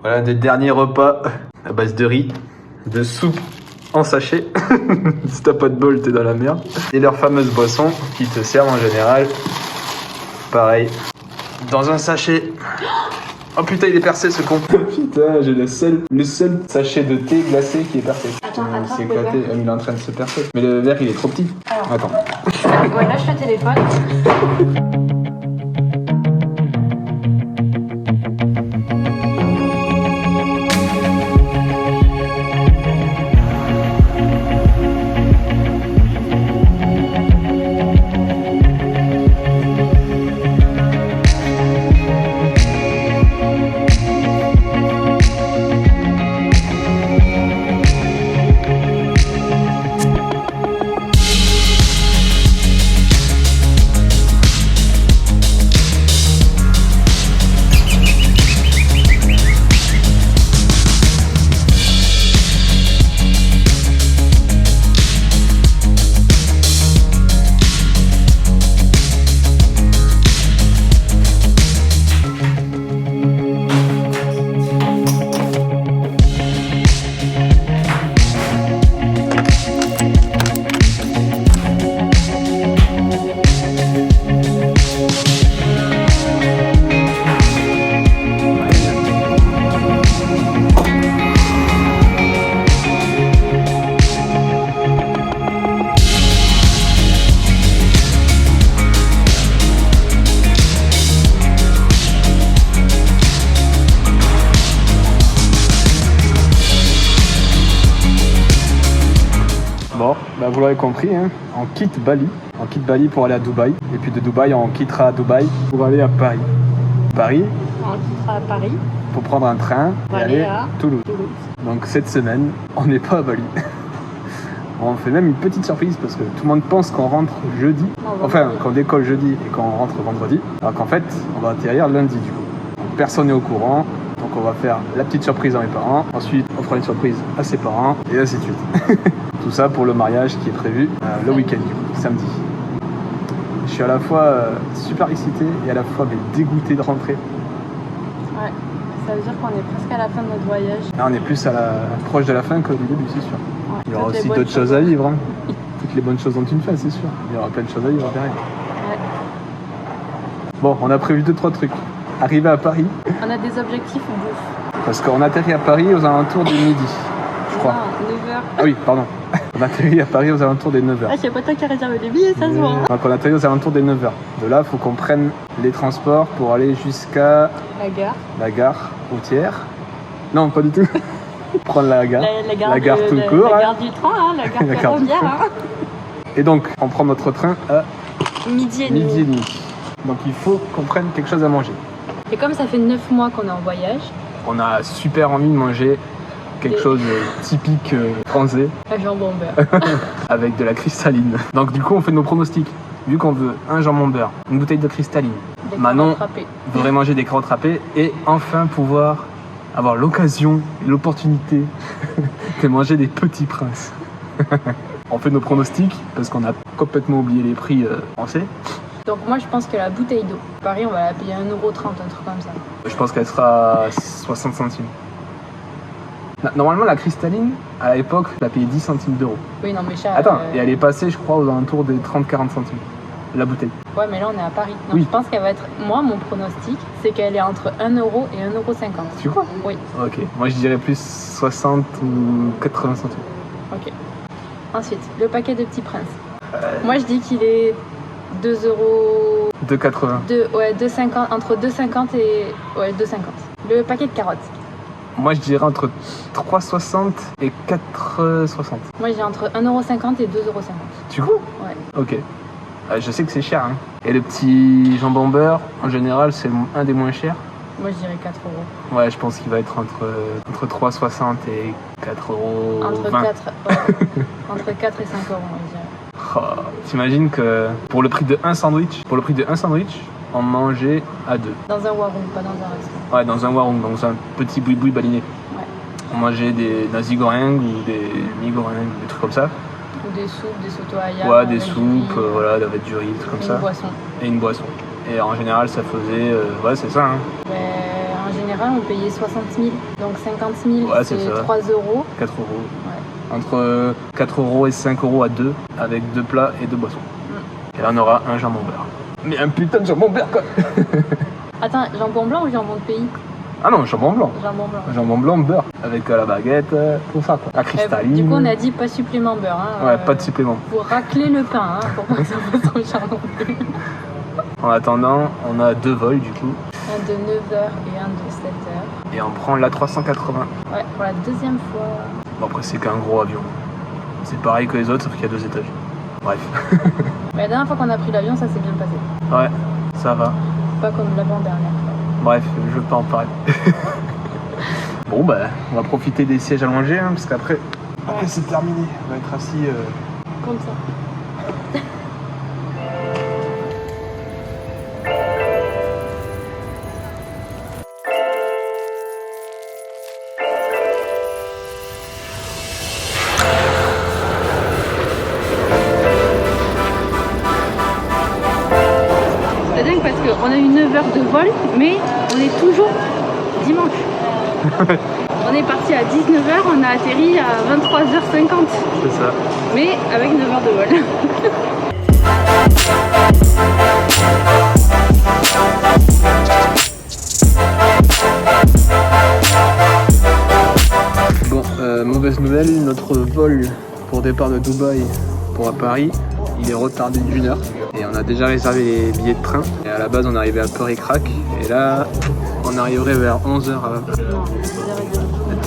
Voilà, des derniers repas à base de riz, de soupe en sachet. Si t'as pas de bol, t'es dans la merde. Et leur fameuse boisson qui te servent en général. Pareil, dans un sachet. Oh putain, il est percé ce con. Putain, j'ai le seul sachet de thé glacé qui est percé. Attends, c'est éclaté. Il est en train de se percer. Mais le verre, il est trop petit. Alors. Attends. Ouais, lâche le téléphone. Bon, bah vous l'aurez compris, hein, on quitte Bali. On quitte Bali pour aller à Dubaï. Et puis de Dubaï, on quittera Dubaï pour aller à Paris. Paris, On quittera à Paris. pour prendre un train et aller à Toulouse. Donc cette semaine, on n'est pas à Bali. On fait même une petite surprise parce que tout le monde pense qu'on rentre jeudi. Enfin, qu'on décolle jeudi et qu'on rentre vendredi. Alors qu'en fait, on va atterrir lundi du coup. Donc personne n'est au courant. Donc on va faire la petite surprise à mes parents. Ensuite, on fera une surprise à ses parents et ainsi de suite. Tout ça pour le mariage qui est prévu le week-end du coup, samedi. Je suis à la fois super excité et à la fois dégoûté de rentrer. Ouais, ça veut dire qu'on est presque à la fin de notre voyage. Là, on est plus proche de la fin que du début, c'est sûr. Ouais, Il y aura toutes les aussi bonnes d'autres choses à vivre. Hein. Toutes les bonnes choses ont une fin, c'est sûr. Il y aura plein de choses à vivre derrière. Ouais. Bon, on a prévu 2-3 trucs. Arriver à Paris, On a des objectifs bouffe. parce qu'on atterrit à Paris aux alentours de midi, je crois. Non, 9h. Ah oui, pardon. On atterrit à Paris aux alentours des 9h. Ah, c'est pas toi qui as réservé les billets, ça se voit. Hein. Donc on atterrit aux alentours des 9h. De là, il faut qu'on prenne les transports pour aller jusqu'à La gare. la gare routière. Non, pas du tout. Prendre la gare. La gare tout court. La hein. gare du train, hein, la gare La gare du ferroviaire. train. Hein. Et donc, on prend notre train à Midi et demi. midi et demi. Donc il faut qu'on prenne quelque chose à manger. Et comme ça fait 9 mois qu'on est en voyage, On a super envie de manger quelque chose de typique français un jambon beurre. avec de la cristalline. Donc du coup, on fait nos pronostics. Vu qu'on veut un jambon beurre, une bouteille de cristalline, Des Manon carottes râpées. voudrait manger des carottes râpées et enfin pouvoir avoir l'occasion et l'opportunité de manger des petits princes. On fait nos pronostics parce qu'on a complètement oublié les prix français. Donc moi je pense que la bouteille d'eau, Paris on va la payer 1,30€, un truc comme ça. Je pense qu'elle sera 60 centimes. Normalement, la cristalline, à l'époque, la payait 10 centimes d'euros. Oui non mais chat. Attends, et elle est passée, je crois, aux alentours des 30-40 centimes. La bouteille. Ouais mais là on est à Paris. Donc Oui. je pense qu'elle va être. Moi mon pronostic c'est qu'elle est entre 1€ et 1,50€. Tu crois? Oui. Ok. Moi, je dirais plus 60 ou 80 centimes. Ok. Ensuite, le paquet de petits princes. Moi je dis qu'il est 2€. 2,80. Ouais, 2,50, entre 2,50 et. Ouais, 2,50. Le paquet de carottes. Moi, je dirais entre 3,60 et 4,60. Moi j'ai entre 1,50€ et 2,50€. Tu crois? Ouais. Ok. Je sais que c'est cher. Hein. Et le petit jambon beurre, en général, c'est un des moins chers. Moi je dirais 4€. Ouais, je pense qu'il va être entre 3,60 et 4 euros. Entre 4, 20. ouais. Entre 4 et 5€, moi je dirais. Oh, t'imagines que pour le prix de un sandwich, on mangeait à deux. Dans un warung, pas dans un restaurant. Ouais, dans un warung, donc c'est un petit boui-boui baliné. Ouais. On mangeait des nasi goreng ou des mi goreng, des trucs comme ça. Ou des soupes, des soto ayam. Ouais, des avec soupes, du riz, voilà, avec du riz, des trucs comme et ça. une boisson. Et une boisson. Et en général, ça faisait, ouais, c'est ça. Hein. Ben, en général, on payait 60 000. Donc 50 000, Ouais, c'est c'est ça. 3 euros. 4 euros. Ouais. Entre 4 euros et 5 euros à deux, avec 2 plats et 2 boissons. Et là, on aura un jambon beurre. Mais un putain de jambon beurre, quoi. Attends, jambon blanc ou jambon de pays? Ah non, jambon blanc. Jambon blanc. Jambon blanc beurre. Avec la baguette, tout ça, quoi. La cristalline. Du coup, on a dit pas supplément beurre. Hein, Ouais, pas de supplément. Pour racler le pain, hein, pour pas que ça fasse trop cher non plus. En attendant, on a 2 vols, du coup. Un de 9h et un de 7h. Et on prend la 380. Ouais, pour la deuxième fois. Bon, après, c'est qu'un gros avion. C'est pareil que les autres, sauf qu'il y a 2 étages. Bref. Mais la dernière fois qu'on a pris l'avion, ça s'est bien passé. Ouais, ça va. Pas comme l'avant-dernière. Bref, je veux pas en parler. Bon, bah, on va profiter des sièges allongés, hein, parce qu'après, c'est terminé. On va être assis. Comme ça. C'est dingue parce qu'on a eu 9 heures de vol, mais on est toujours dimanche. On est parti à 19h, on a atterri à 23h50. C'est ça. Mais avec 9 heures de vol. Bon, mauvaise nouvelle, notre vol pour départ de Dubaï pour à Paris, il est retardé d'une heure. Et on a déjà réservé les billets de train. Et à la base, on arrivait à Paris-Crac. Et là, on arriverait vers 11h à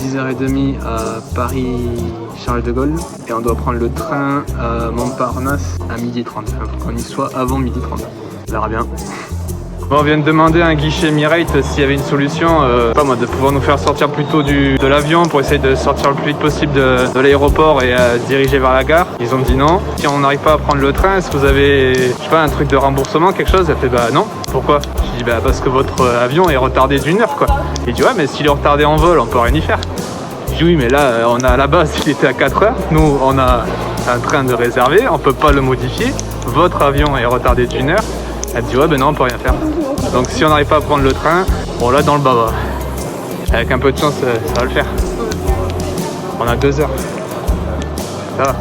10h30 à Paris-Charles de Gaulle. Et on doit prendre le train à Montparnasse à 12h30. Il faut qu'on y soit avant 12h30. On verra bien. Bon, on vient de demander à un guichet Mirate s'il y avait une solution, pas moi, de pouvoir nous faire sortir plus tôt de l'avion pour essayer de sortir le plus vite possible de l'aéroport et se diriger vers la gare. Ils ont dit non. Si on n'arrive pas à prendre le train, est-ce que vous avez, je sais pas, un truc de remboursement, quelque chose? Elle fait bah non. Pourquoi? Je dis bah parce que votre avion est retardé d'une heure, quoi. Il dit ouais, mais s'il est retardé en vol, on peut rien y faire. Je dis oui, mais là, on a à la base, il était à 4 heures. Nous, on a un train de réservé, on peut pas le modifier. Votre avion est retardé d'une heure. Elle dit ouais, ben non, on peut rien faire. Donc si on n'arrive pas à prendre le train, bon là dans le baba. Avec un peu de chance, ça va le faire. On a 2 heures. Ça va?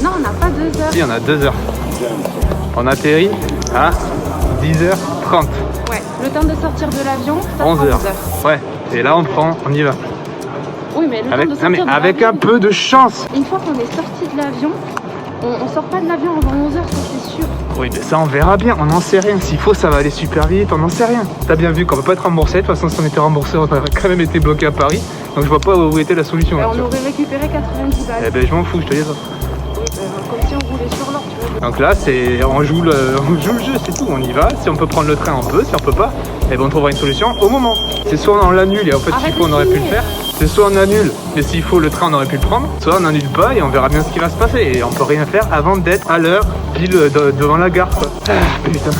Non, on n'a pas 2 heures. Si, on a 2 heures. On atterrit à 10h30. Ouais, le temps de sortir de l'avion, ça 11 prend heures. 11 heures. Ouais, et là on y va. Oui, mais le temps de sortir Non, mais de avec l'avion, un peu de chance. une fois qu'on est sorti de l'avion, on sort pas de l'avion avant 11 heures, ça c'est sûr. Oui, mais ça on verra bien, on n'en sait rien. S'il faut, ça va aller super vite, on n'en sait rien. T'as bien vu qu'on peut pas être remboursé. De toute façon, si on était remboursé, on aurait quand même été bloqué à Paris. Donc je vois pas où était la solution. Là, on aurait récupéré 90 balles. Eh ben je m'en fous, je te dis ça. Comme si on roulait sur l'or, tu vois. Donc là, on joue le jeu, c'est tout, on y va. Si on peut prendre le train, on peut. Si on peut pas, eh ben on trouvera une solution au moment. C'est soit on l'annule et en fait s'il faut on aurait pu le faire. C'est soit on annule et s'il faut le train on aurait pu le prendre. Soit on annule pas et on verra bien ce qui va se passer. Et on peut rien faire avant d'être à l'heure pile devant la gare, quoi. Ah, putain.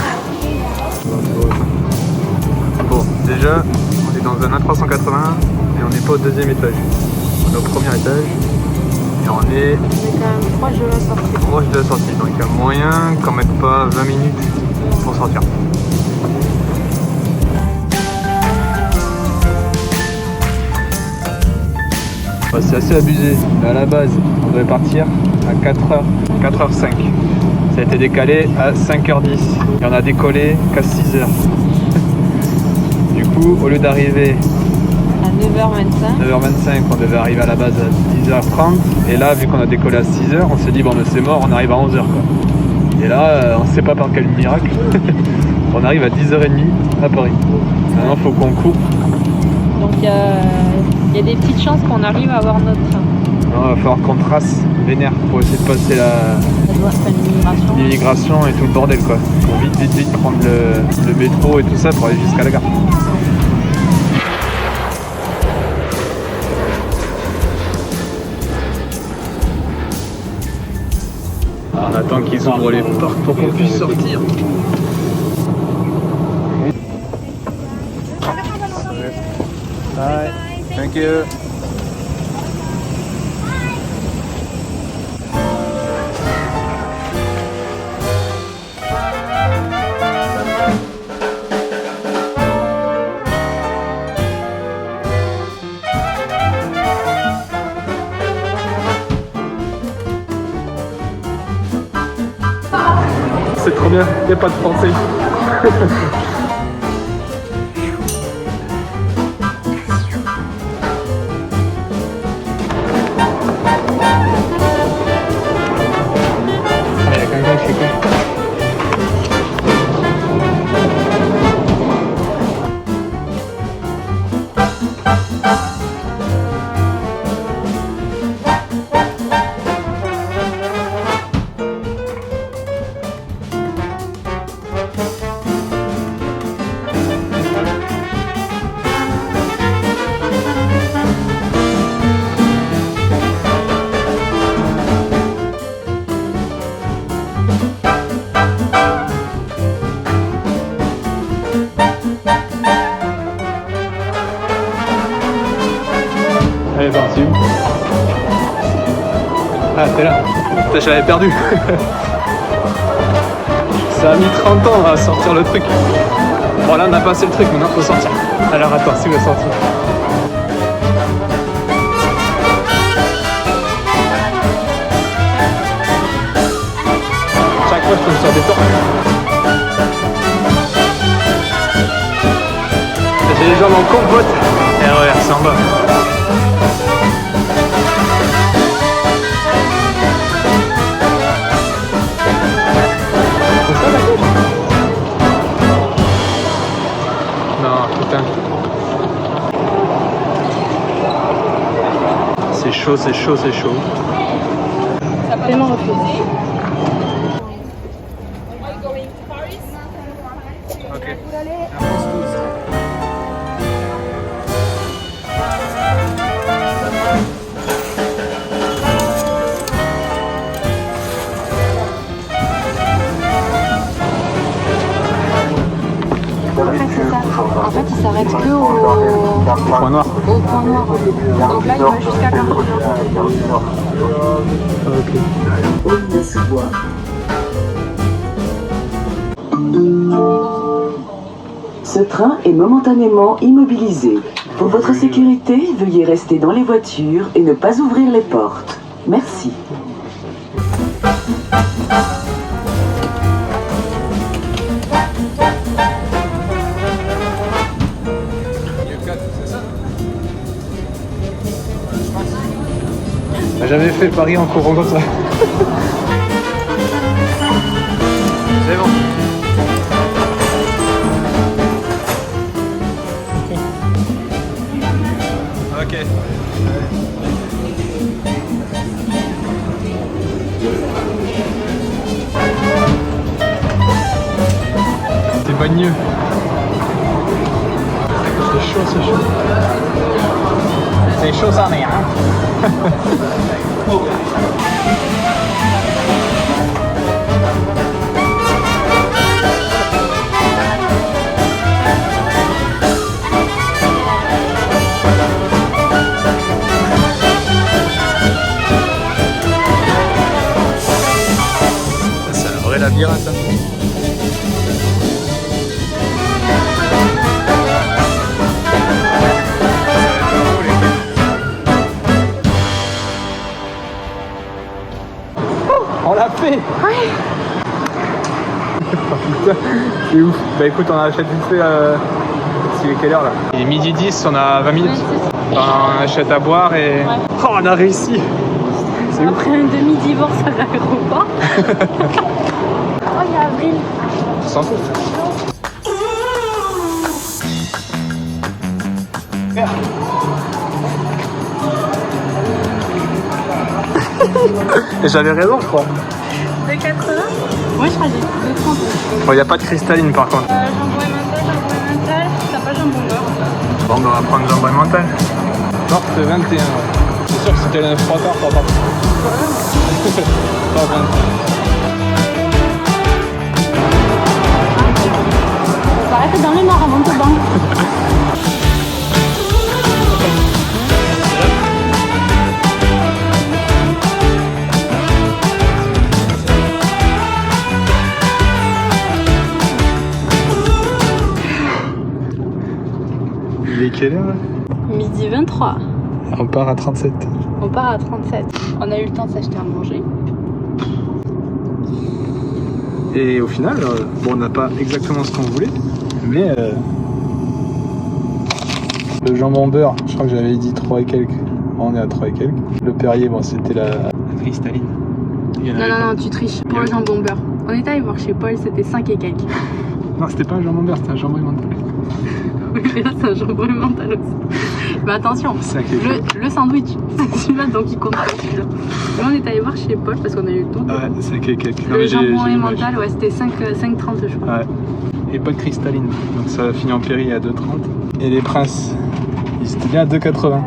Bon, déjà, on est dans un A380 et on n'est pas au deuxième étage. On est au premier étage. Et on est On est quand même proche de la sortie. proche de la sortie, donc il y a moyen qu'on mette pas 20 minutes pour sortir. Bah, c'est assez abusé, mais à la base on devait partir à 4h, 4h05. Ça a été décalé à 5h10 et on a décollé qu'à 6h. Du coup, au lieu d'arriver À 9h25. 9h25, on devait arriver à la base à 10h30. Et là, vu qu'on a décollé à 6h, on s'est dit, bon, c'est mort, on arrive à 11h, quoi. Et là, on sait pas par quel miracle, on arrive à 10h30 à Paris. Maintenant, il faut qu'on court. Donc il y a des petites chances qu'on arrive à avoir notre train. Il va falloir qu'on trace vénère pour essayer de passer L'immigration. l'immigration et tout le bordel, quoi. Pour vite prendre le métro et tout ça pour aller jusqu'à la gare. On attend qu'ils ouvrent les portes pour qu'on puisse sortir. Bye. Thank you. bien, il n'y a pas de français. Elle est partie où? Ah, t'es là. Putain, je l'avais perdu. Ça a mis 30 ans à sortir le truc. Bon, là, on a passé le truc, maintenant, faut sortir. Alors, attends, c'est où la sortie? Chaque fois, je tombe sur des portes. J'ai les jambes en compote. Et regarde, c'est en bas. C'est chaud, c'est chaud, c'est chaud. Ça va tellement refuser. Ok. En fait, il s'arrête que au Point noir. Au point noir. Donc là, il va jusqu'à 40. Ok. Ce train est momentanément immobilisé. Pour votre sécurité, veuillez rester dans les voitures et ne pas ouvrir les portes. Merci. J'ai jamais fait Paris en courant comme ça. C'est bon. Ok. C'est bagneux. C'est chaud, c'est chaud. C'est chaud ça, mais hein. C'est un vrai labyrinthe. Ça. On l'a fait! Ouais. Putain, c'est ouf. Bah écoute, on achète vite fait. Il est quelle heure là? Il est midi 10, on a 20 minutes. On achète à boire et. Ouais. Oh, on a réussi! C'est ouf. Après un demi-divorce à l'aéroport. Oh, il y a Avril. Tu s'en fous? Et j'avais raison, je crois. De 80? Moi, je crois que j'ai de 30. Bon, il n'y a pas de cristalline par contre. Jambon emmental. T'as pas jambon beurre. Bon, on va prendre jambon emmental. Porte 21. C'est sûr que si t'es là 3 heures, t'entends. Pas 21. On va arrêter dans les noirs avant de te banque. Il est quelle heure là? Midi 23. On part à 37. On part à 37. On a eu le temps de s'acheter à manger. Et au final, bon, on n'a pas exactement ce qu'on voulait, mais le jambon beurre, je crois que j'avais dit 3 et quelques. On est à 3 et quelques. Le Perrier, bon, c'était la cristalline. Non, tu triches. Pour le jambon beurre. On est allé voir chez Paul, c'était 5 et quelques. Non, c'était pas un jambon beurre, c'était un jambon emmental. Oui, mais là, c'est un jambon emmental aussi. Mais attention, le sandwich, c'est celui-là, donc il compte pas celui-là. Mais on est allé voir chez Paul parce qu'on a eu le temps. Ouais, c'est quelques. Le jambon emmental, ouais, c'était 5,30 je crois. Ouais. Et pas de cristalline. Donc ça a fini en péri à 2,30. Et les princes, ils étaient bien à 2,80.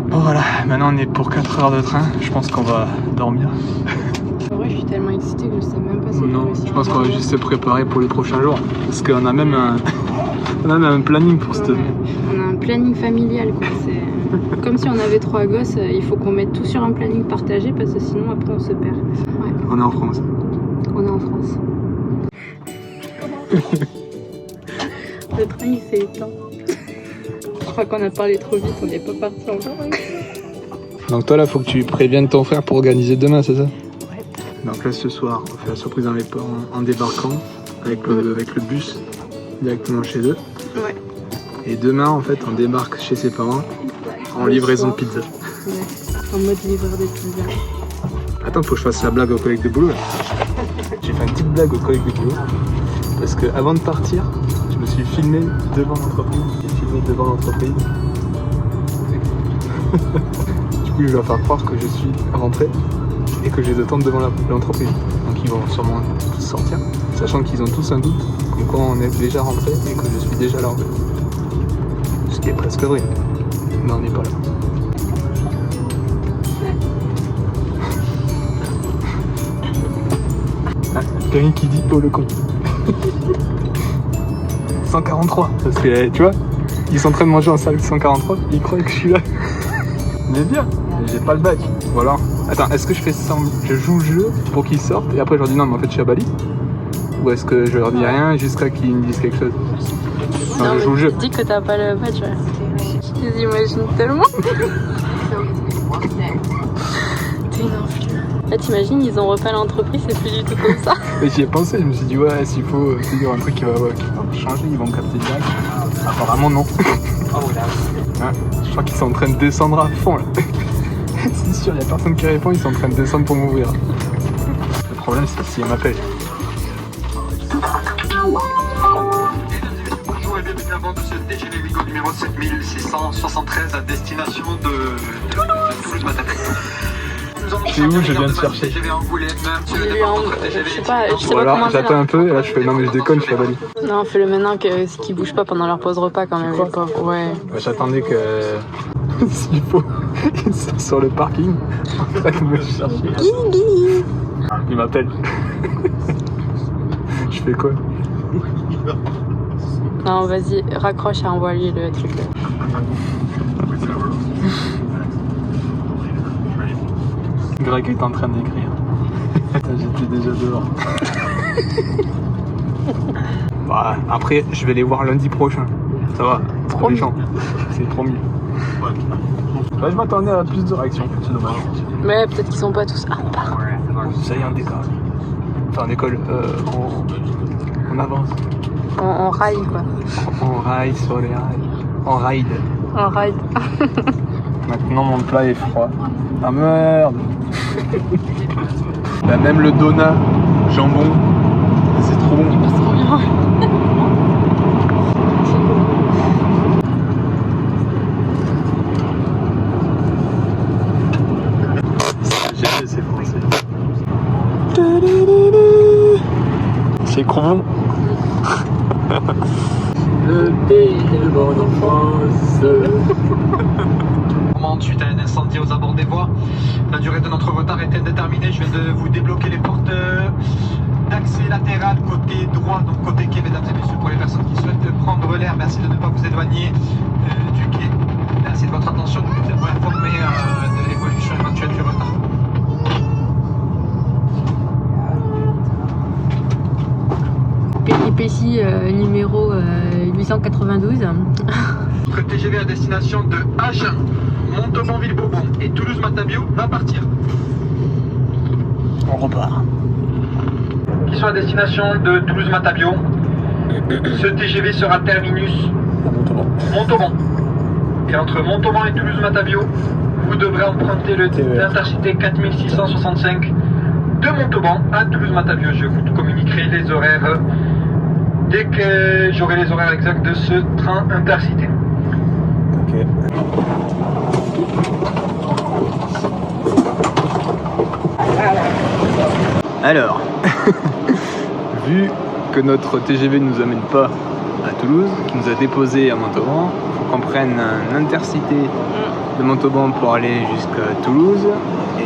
Bon voilà, maintenant on est pour 4 heures de train. Je pense qu'on va dormir. En vrai, je suis tellement excitée que je sais même pas si Non, je pense qu'on va juste se préparer pour les prochains jours. Parce qu'on a même un planning pour cette... On a un planning familial, quoi. C'est comme si on avait 3 gosses, il faut qu'on mette tout sur un planning partagé parce que sinon après on se perd. Ouais. On est en France. On est en France. Le train il s'est éteint. Je crois qu'on a parlé trop vite, on n'est pas parti encore. Donc toi là, faut que tu préviennes ton frère pour organiser demain, c'est ça? Ouais. Donc là, ce soir, on fait la surprise dans les ports en débarquant avec le bus directement chez eux. Ouais. Et demain, en fait, on débarque chez ses parents en livraison de pizza. Ouais. En mode livreur de pizza. Attends, faut que je fasse la blague aux collègues de boulot là. J'ai fait une petite blague aux collègues de boulot parce que avant de partir, je me suis filmé devant l'entreprise. Du coup, je dois faire croire que je suis rentré et que je les attends devant l'entreprise. Donc ils vont sûrement tous sortir, sachant qu'ils ont tous un doute comme quoi on est déjà rentré et que je suis déjà là en fait. Ce qui est presque vrai, mais on n'est pas là. Ah, quelqu'un qui dit oh le con. 143, parce que tu vois, ils sont en train de manger en salle 143, ils croient que je suis là. Mais bien, j'ai pas le badge. Ou alors, attends, est-ce que je fais ça, je joue le jeu pour qu'ils sortent et après je leur dis non mais en fait je suis à Bali? Ou est-ce que je leur dis rien jusqu'à qu'ils me disent quelque chose? Non, je joue le jeu. Tu dis que t'as pas le badge, ouais. Je les imagine tellement. T'es une enflure. Là t'imagines, ils ont repeint l'entreprise, c'est plus du tout comme ça. Et j'y ai pensé, je me suis dit ouais, s'il faut dire un truc qui va changer, ils vont me capter direct. Apparemment non. Ouais, je crois qu'ils sont en train de descendre à fond là. C'est sûr, il n'y a personne qui répond, ils sont en train de descendre pour m'ouvrir. Le problème c'est s'ils m'appellent. Bonjour et bienvenue à bord de ce TGV Ouigo numéro 7673 à destination de Toulouse-Matapé. C'est où je viens de chercher? Je sais pas Ou alors j'attends un peu et là je fais non mais je déconne, je suis à Bali. Non, fais-le maintenant qu'ils bougent pas pendant leur pause repas quand même, les pauvres. Ouais. J'attendais que s'il faut qu'ils sortent sur le parking. Ça me chercher. Il m'appelle. Je fais quoi? Non, vas-y, raccroche et envoie-lui le truc là. Greg est en train d'écrire. J'étais déjà dehors. Bah, après, je vais les voir lundi prochain. Ça va, Promis. les gens. C'est promis. Ouais, je m'attendais à plus de réactions, c'est dommage. Mais peut-être qu'ils sont pas tous. Ah, on part. Ça y est, on décolle. Enfin, on décolle, on avance. On raille quoi. On raille sur les rails. On ride. On ride. Maintenant, mon plat est froid. Ah merde. Bah, même le donut, jambon, c'est trop bon. C'est trop bien. C'est français. C'est trop bon. Le pays de mon enfance. Suite à un incendie aux abords des voies, la durée de notre retard est indéterminée. Je viens de vous débloquer les portes d'accès latéral côté droit, donc côté quai, mesdames et messieurs, pour les personnes qui souhaitent prendre l'air. Merci de ne pas vous éloigner du quai. Merci de votre attention. Nous vous avons informé de l'évolution éventuelle du retard. Péripétie numéro 892. Le TGV à destination de Agen, Montauban-Ville-Bourbon et Toulouse-Matabiau va partir. On repart. direction à destination de Toulouse-Matabiau. Ce TGV sera terminus Montauban. Et entre Montauban et Toulouse-Matabiau, vous devrez emprunter l'Intercité 4665 de Montauban à Toulouse-Matabiau. Je vous communiquerai les horaires dès que j'aurai les horaires exacts de ce train Intercité. Ok. Alors, vu que notre TGV ne nous amène pas à Toulouse, qui nous a déposé à Montauban, il faut qu'on prenne un Intercité de Montauban pour aller jusqu'à Toulouse.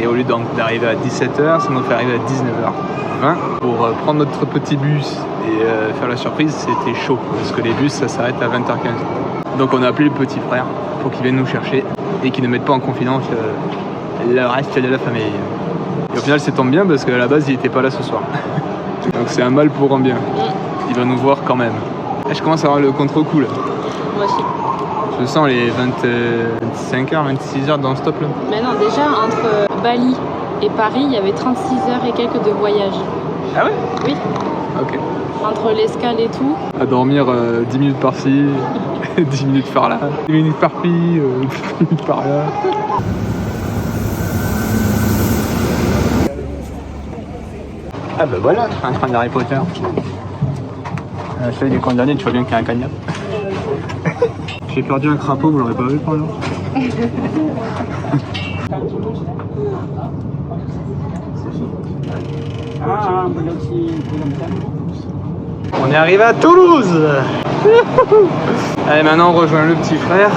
Et au lieu d'arriver à 17h, ça nous fait arriver à 19h20 pour prendre notre petit bus et faire la surprise. C'était chaud parce que les bus ça s'arrête à 20h15. Donc on a appelé le petit frère pour qu'il vienne nous chercher et qu'il ne mette pas en confidence le reste de la famille. Et au final c'est tombé bien parce qu'à la base il était pas là ce soir. Donc c'est un mal pour un bien. Il va nous voir quand même. Et je commence à avoir le contre-coup là. Moi aussi. Je sens les 25h, 26h dans le stop là. Mais non, déjà entre Bali et Paris, il y avait 36 heures et quelques de voyage. Ah ouais? Oui. Ok. Entre l'escale et tout. À dormir 10 minutes par-ci, 10 minutes par-là, 10 minutes par-ci, 10 minutes par-là. Ah bah voilà, un train d'Harry Potter. Celui du camp dernier, tu vois bien qu'il y a un cagnard. J'ai perdu un crapaud, vous l'aurez pas vu pendant. On est arrivé à Toulouse. Allez, maintenant on rejoint le petit frère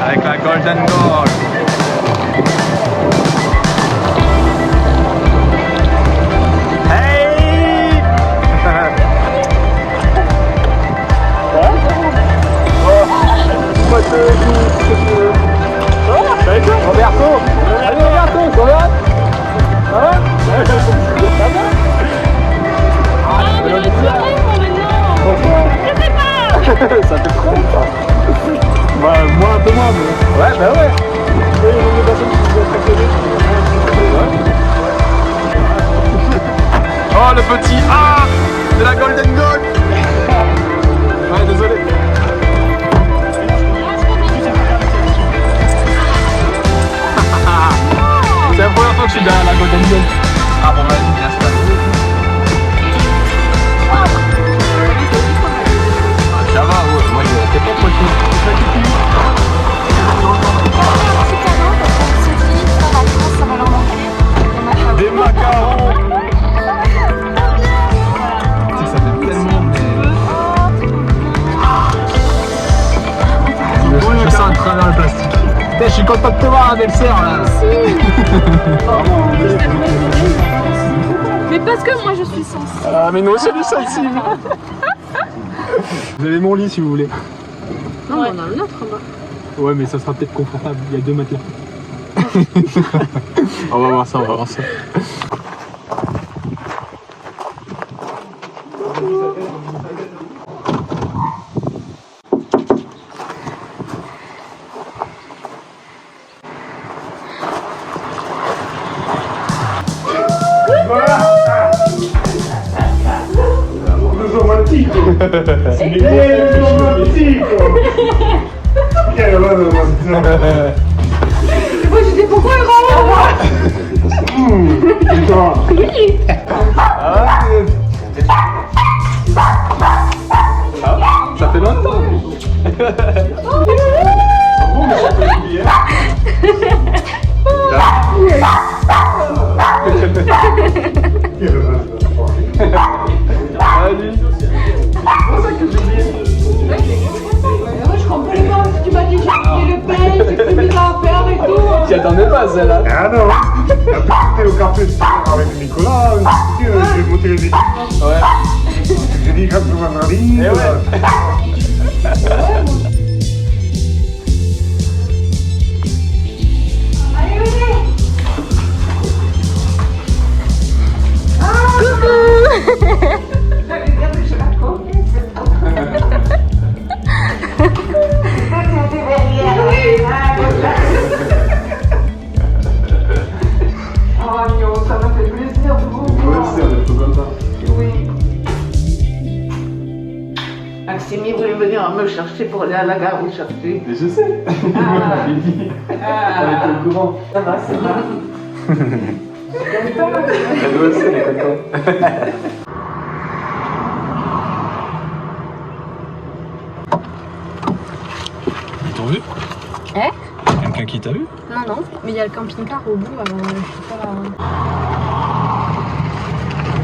avec la Golden Goal. Hey. Roberto. Allez Roberto, ça va? Ça va? Ça va? Mais on est soirée, moi maintenant. Je sais pas. Ça fait trop longtemps. Bah, moi un peu moins, mais. Ouais, bah ouais. Il y a des personnes qui sont impressionnées. Oh, le petit A de la Golden Goal. Ouais, désolé. C'est la première fois que je suis derrière la Golden Goal. Ah bon, vas-y, bien installé. Ça va, ouais, moi t'es pas trop chaud. Des macarons. Ça fait tellement je sens à travers le plastique. Je suis content de te voir, Delcer là. Mais parce que moi je suis sensible. Ah mais non, je suis sensible. Vous avez mon lit si vous voulez. Non, ouais. On a le nôtre en bas. Ouais, mais ça sera peut-être confortable. Il y a 2 matelas. On va voir ça, on va voir ça. Romantico! Romantico! Che è romantico? Et moi je dis pourquoi il rentre? Oui. Ça fait longtemps. Allez. Je comprends pas, tu m'as dit que j'ai oublié le pain, j'ai fait mis à faire et tout. Tu attendais pas celle-là? Ah non! Après j'étais au café avec Nicolas, je vais monter les équipes. Ouais. J'ai dit quand je vais m'arriver. Et ouais. Ça m'a fait plaisir de vous voir. Ouais, c'est un peu comme ça. chercher pour aller à la gare, vous cherchez. Mais je sais. Ah. J'ai dit. Elle était au courant. Ça va, ça va. Elle doit aussi, elle est contente. Ils t'ont vu? Eh? Quelqu'un qui t'a vu? Non, non, mais il y a le camping-car au bout, alors je sais pas.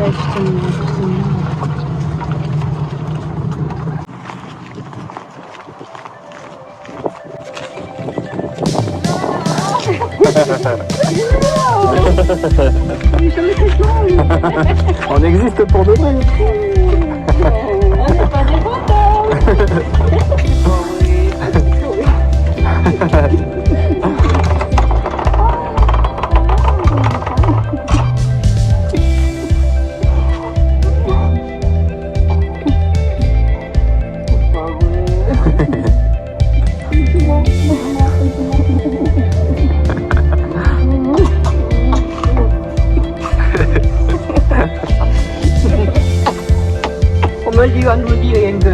Ouais, putain. On existe pour de vrai. On n'est pas des photos. On me dit, on nous dit rien que.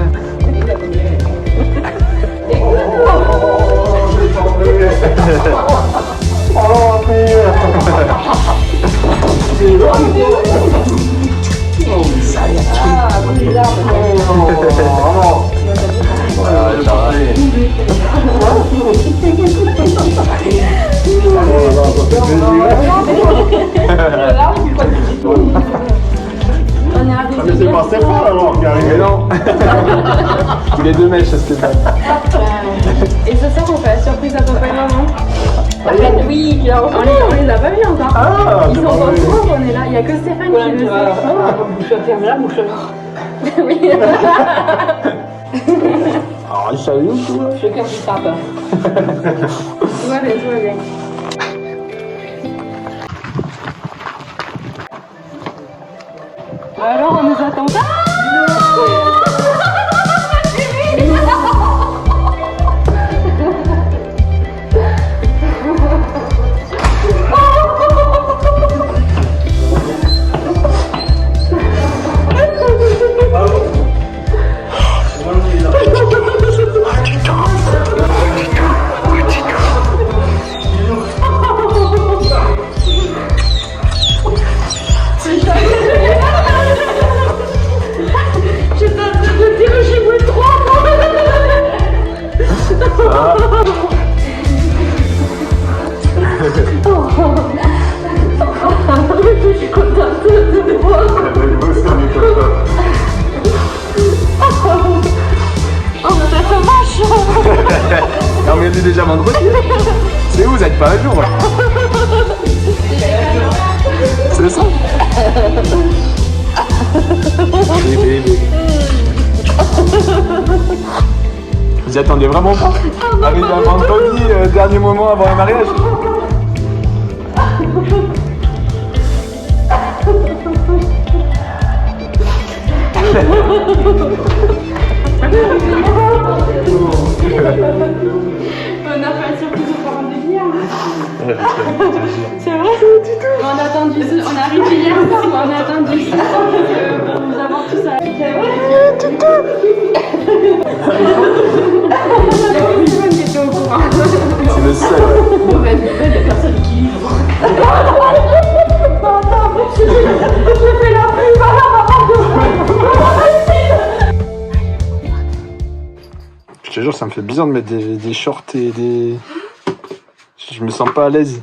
Mais c'est pas Stéphane alors qui Mais arrive. non. Il est deux mèches, Stéphane. Et ce soir, on fait la surprise à papa et maman. Oui, on les a pas vus encore. Ah, Ils c'est sont pas au vrai. courant qu'on est là. Il y a que Stéphane qui le sait. Bouche ferme là, bouche Oui. Alors, il savait où tout là? chacun qui tape. Tout va bien, tout va bien. Alors, on nous attend pas. Non mais on est déjà vendredi. C'est où, vous êtes pas à jour là? C'est ça? Bébé. Vous y attendez vraiment pas? Arrivé à vendredi, dernier moment avant le mariage. On a fait la surprise aux parents de hier. C'est vrai? On a attendu, on est arrivé hier, on a attendu ce soir pour vous avoir tout ça. C'est vrai? Il y a personne qui était au courant. C'est le seul. Mauvaise nouvelle, il n'y a personne qui livre. Je fais la pub, Je te jure, ça me fait bizarre de mettre des shorts et des... Je me sens pas à l'aise.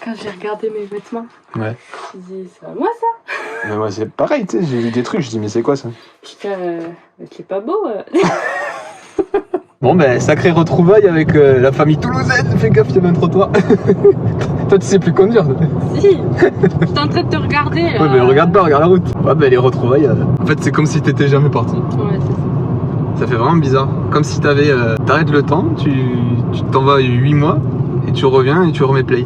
Quand j'ai regardé mes vêtements, Ouais. je me dis, c'est à moi ça? Mais moi c'est pareil, tu sais, j'ai vu des trucs, je dis mais c'est quoi ça? Putain, c'est pas beau. Bon ben, sacrée retrouvaille avec la famille toulousaine, fais gaffe, il y a un trottoir. Toi tu sais plus conduire. Si, j'étais en train de te regarder. Ouais mais regarde pas, regarde la route. Ouais ben les retrouvailles, en fait c'est comme si t'étais jamais parti. Ouais, c'est ça. Ça fait vraiment bizarre. Comme si t'avais, t'arrêtes le temps, tu t'en vas 8 mois, et tu reviens et tu remets play.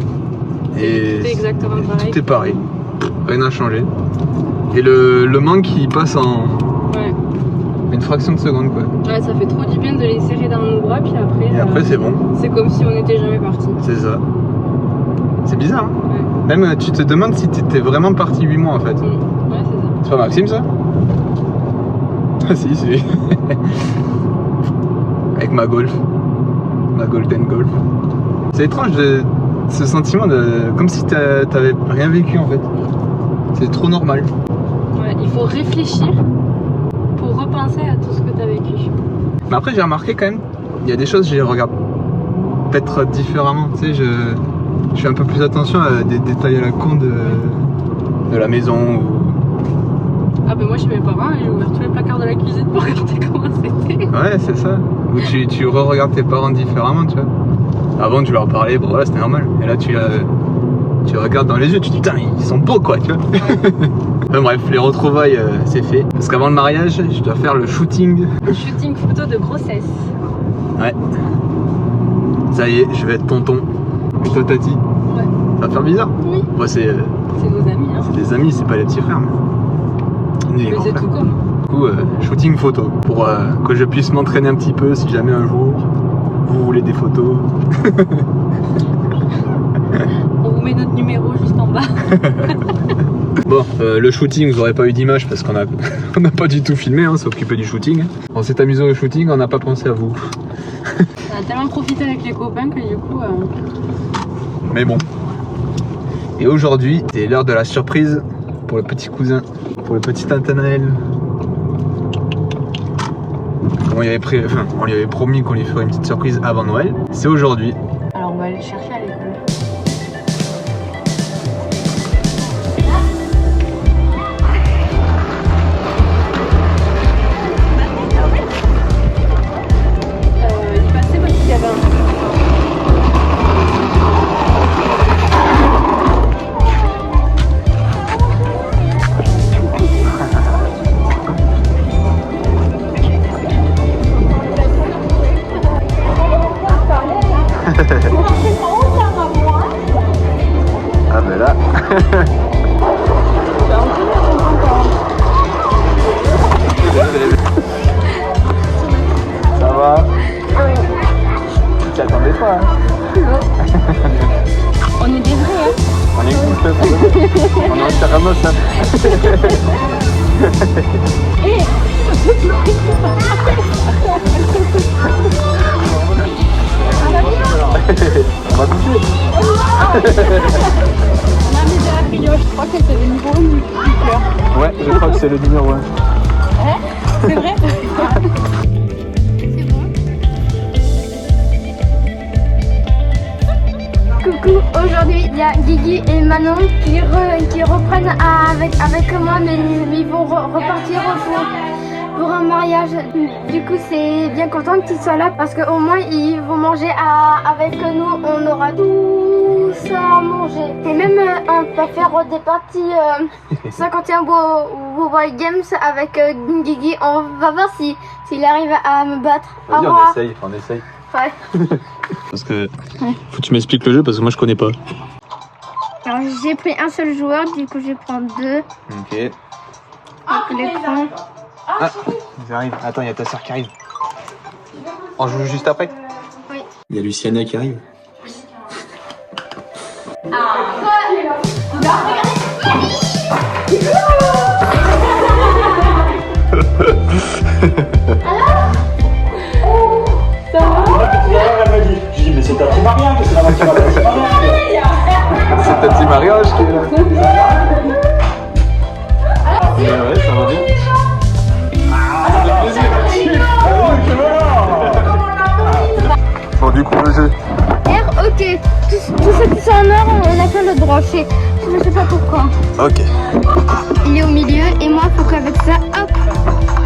Et C'est exactement pareil. tout est pareil. Rien n'a changé. Et le manque il passe en Ouais. une fraction de seconde quoi. Ouais, ça fait trop du bien de les serrer dans nos bras, puis après. Et après c'est bon. C'est comme si on n'était jamais parti. C'est ça. C'est bizarre, hein? Ouais. Même tu te demandes si t'étais vraiment parti 8 mois en fait. Ouais, c'est ça. C'est pas Maxime ça? Ah si, c'est. avec ma Golf, ma Golden Golf. C'est étrange ce sentiment de comme si t'avais rien vécu en fait. C'est trop normal. Ouais, il faut réfléchir pour repenser à tout ce que tu as vécu. Mais après j'ai remarqué quand même, il y a des choses que je regarde peut-être différemment. Tu sais, je fais un peu plus attention à des détails à la con de la maison. Ah ben moi chez mes parents, j'ai ouvert tous les placards de la cuisine pour regarder comment c'était. Ouais, c'est ça. Ou tu re-regardes tes parents différemment, tu vois. Avant tu leur parlais, bon voilà, c'était normal. Et là tu regardes dans les yeux, tu te dis putain, ils sont beaux quoi, tu vois. Enfin, bref, les retrouvailles, c'est fait. Parce qu'avant le mariage, je dois faire le shooting. Le shooting photo de grossesse. Ouais. Ça y est, je vais être tonton. Et toi, Tati? Ouais. Ça va faire bizarre? Oui. Moi, c'est nos amis. Hein. des amis, c'est pas les petits frères. Mais c'est tout comme. Du coup, shooting photo. Pour que je puisse m'entraîner un petit peu si jamais un jour vous voulez des photos. On vous met notre numéro juste en bas. Bon, le shooting, vous n'aurez pas eu d'image parce qu'on n'a pas du tout filmé, hein, s'est occupé du shooting. On s'est amusé au shooting, on n'a pas pensé à vous. On a tellement profité avec les copains que du coup... Mais bon. Et aujourd'hui, c'est l'heure de la surprise pour le petit cousin, pour le petit Nathanaël. On lui avait promis qu'on lui ferait une petite surprise avant Noël. C'est aujourd'hui. Alors on va aller le chercher à l'école. Il passait parce qu'il y avait un... Ah ben là. Ça va? Tu t'y attendais pas, hein? On est des vrais, hein. On existe, on est en Terramos, hein. On va bouger. On a mis de la brioche, je crois que c'est le niveau 1 du cœur. Ouais, je crois que c'est le numéro 1. C'est vrai? C'est bon. Coucou, aujourd'hui il y a Guigui et Manon qui reprennent avec moi, mais ils vont repartir pour un mariage. Du coup c'est bien content qu'ils soient là parce qu'au moins ils vont manger avec nous, on aura tout ça à manger. Et même on va faire des parties 51 Boy Games avec Guigui. On va voir s'il arrive à me battre. Au Vas-y, revoir. on essaye. Ouais. Parce que faut que tu m'expliques le jeu parce que moi je connais pas. Alors j'ai pris un seul joueur, du coup je vais prendre 2. Ok. Donc l'écran. Ah, ils arrivent. Attends, il y a ta soeur qui arrive. On joue juste après? Oui. Il y a Luciana qui arrive. Je dis, mais c'est Tati Maria, mais c'est la voiture de Tati Maria. C'est Tati Mariage qui est là. Ouais, ça va bien. Bon, du coup, le jeu. R, ok. Tout ce qui sont en or, on a pas le droit. Je sais pas pourquoi. Ok. Il est au milieu et moi, faut qu'avec ça, hop,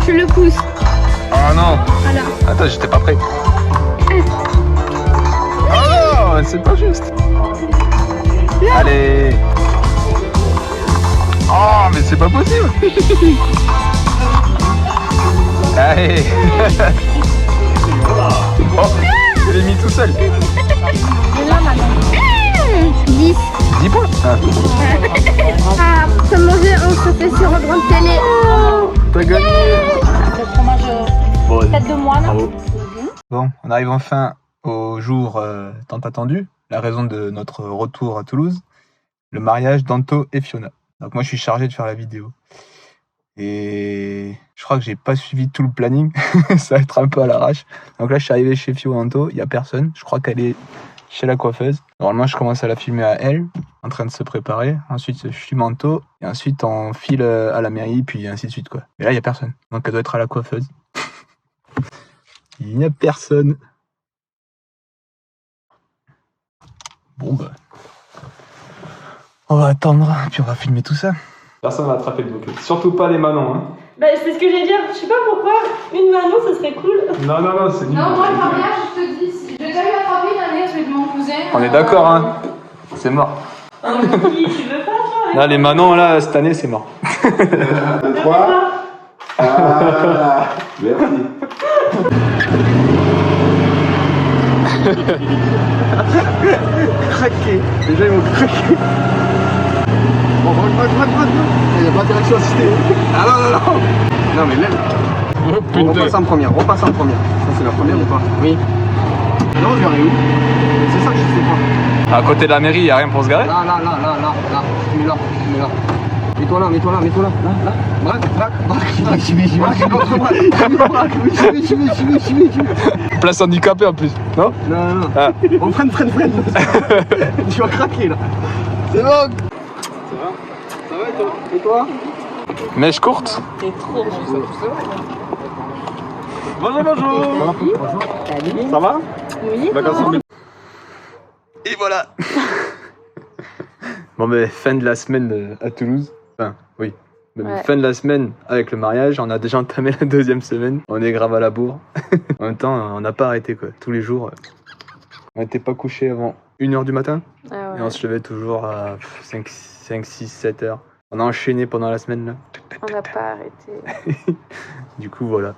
je le pousse. Oh non. Voilà. Attends, j'étais pas prêt. Oh, c'est pas juste. Allez. Oh, mais c'est pas possible. Allez. Oh, je l'ai mis tout seul. 10. 10 points. Ah. Ah, pour se manger, on se fait sur une grande télé. T'as gagné. C'est le fromage Bon, tête de moine. bravo. Bon, on arrive enfin au jour tant attendu, la raison de notre retour à Toulouse, le mariage d'Anto et Fiona. Donc moi je suis chargé de faire la vidéo. Et je crois que j'ai pas suivi tout le planning. Ça va être un peu à l'arrache. Donc là, je suis arrivé chez Fioranto, il y a personne. Je crois qu'elle est chez la coiffeuse. Normalement, je commence à la filmer à elle, en train de se préparer. Ensuite, je suis manteau. Et ensuite, on file à la mairie, puis ainsi de suite, quoi. Mais là, il y a personne. Donc, elle doit être à la coiffeuse. Il n'y a personne. Bon, bah. On va attendre, puis on va filmer tout ça. Personne va attraper le bouquet. Surtout pas les Manon, hein. Bah, c'est ce que j'allais dire. Je sais pas pourquoi. Une Manon, ça serait cool. Non, c'est nul. Non, moi le mariage, je te dis, si je l'ai déjà eu attrapé une année, celui de mon cousin. On est d'accord, hein. C'est mort. Un Guigui, tu veux pas, toi? Là, les Manon, là, cette année, c'est mort. 2, 3. Ah, merci. Craqué. Déjà, ils m'ont craqué. Bon, il n'y a pas d'interaction assistée. Ah non. Non, mais même. On repasse en première. Ça, c'est la première ou pas? Oui. Non, je verrai où? C'est ça que je sais pas. À côté de la mairie, il n'y a rien pour se garer? Là. Mets-là. Mets-toi là. Là. Braque. J'y vais. Place handicapée en plus, non? Non. Ah. On freine. Tu vas craquer là. C'est bon. Ça va et toi? Mèche courte? T'es trop bon. Bonjour. Salut. Ça va? Oui. Et voilà. Bon ben fin de la semaine à Toulouse. Enfin oui. Ouais. Fin de la semaine avec le mariage, on a déjà entamé la deuxième semaine. On est grave à la bourre. En même temps, on n'a pas arrêté quoi. Tous les jours, on n'était pas couché avant 1h du matin. Ah ouais. Et on se levait toujours à 5, 6, 7 heures. On a enchaîné pendant la semaine là. On n'a pas arrêté. Du coup voilà.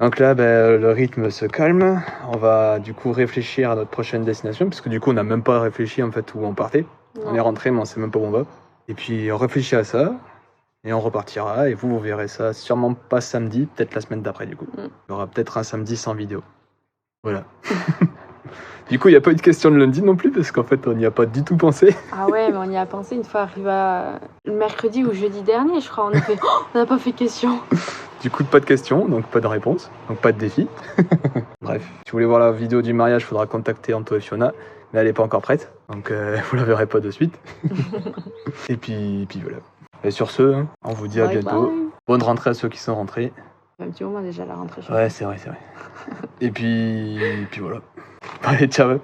Donc là, le rythme se calme. On va du coup réfléchir à notre prochaine destination, parce que du coup on n'a même pas réfléchi en fait où on partait. Non. On est rentré, mais on sait même pas où on va. Et puis on réfléchit à ça, et on repartira. Et vous verrez ça sûrement pas samedi, peut-être la semaine d'après du coup. Il y aura peut-être un samedi sans vidéo. Voilà. Du coup, il n'y a pas eu de question de lundi non plus, parce qu'en fait on n'y a pas du tout pensé. Ah ouais, mais on y a pensé une fois arrivé le mercredi ou jeudi dernier, je crois. On n'a pas fait de question. Du coup, pas de questions, donc pas de réponse, donc pas de défi. Bref, si vous voulez voir la vidéo du mariage, il faudra contacter Anto et Fiona, mais elle n'est pas encore prête, donc vous la verrez pas de suite. Et puis voilà. Et sur ce, hein, on vous dit à bientôt. Bye. Bonne rentrée à ceux qui sont rentrés. Un petit moment déjà la rentrée. Ouais, c'est vrai. Et puis voilà. Allez, ciao.